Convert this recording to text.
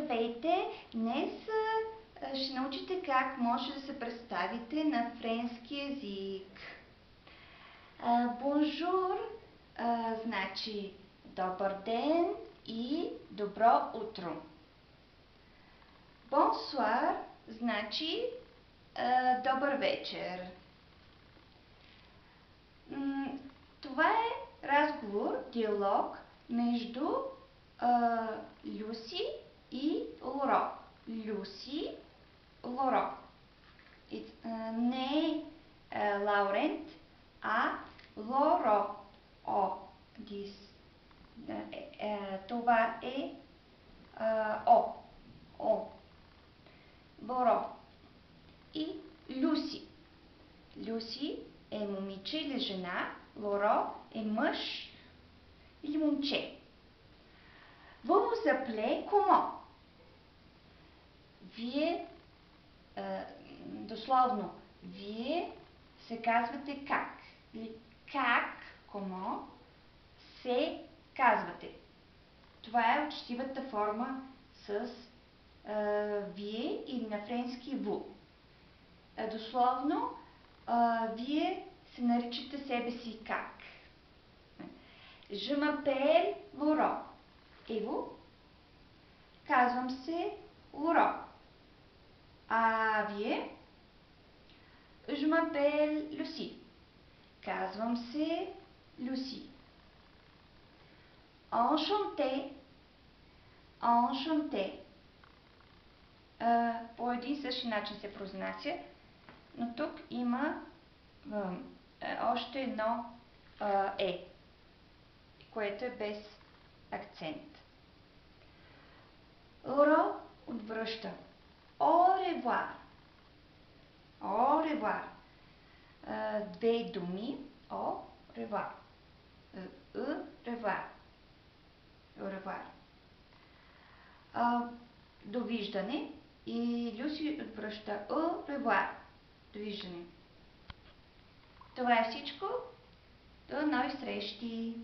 Здравейте! Днес ще научите как може да се представите на френски език. Бонжур значи добър ден и добро утро. Бонсуар значи добър вечер. Това е разговор, диалог между Люси и Лоро. Люси, Лоро. Не Лаурент, а Лоро. Това е О. Лоро. И Люси. Люси е момиче или жена. Лоро е мъж или момче. Vous vous appelez comment? Вие, дословно, вие се казвате как. Или как, comment, се казвате. Това е учтивата форма с вие или на френски vous. Дословно, вие се наричате себе си как. Je m'appelle Laurent. Et vous? Казвам се Лоро. А вие? Je m'appelle Lucie. Казвам се Люси. Enchanté. Enchanté. По един и същи начин се произнася, но тук има още едно което е без акцент. Лоро отвръща. Au revoir. Au revoir. Две думи. Au revoir. Revoir. Au revoir. Довиждане. И Люси отвръща. Au revoir. Довиждане. Това е всичко. До нови срещи.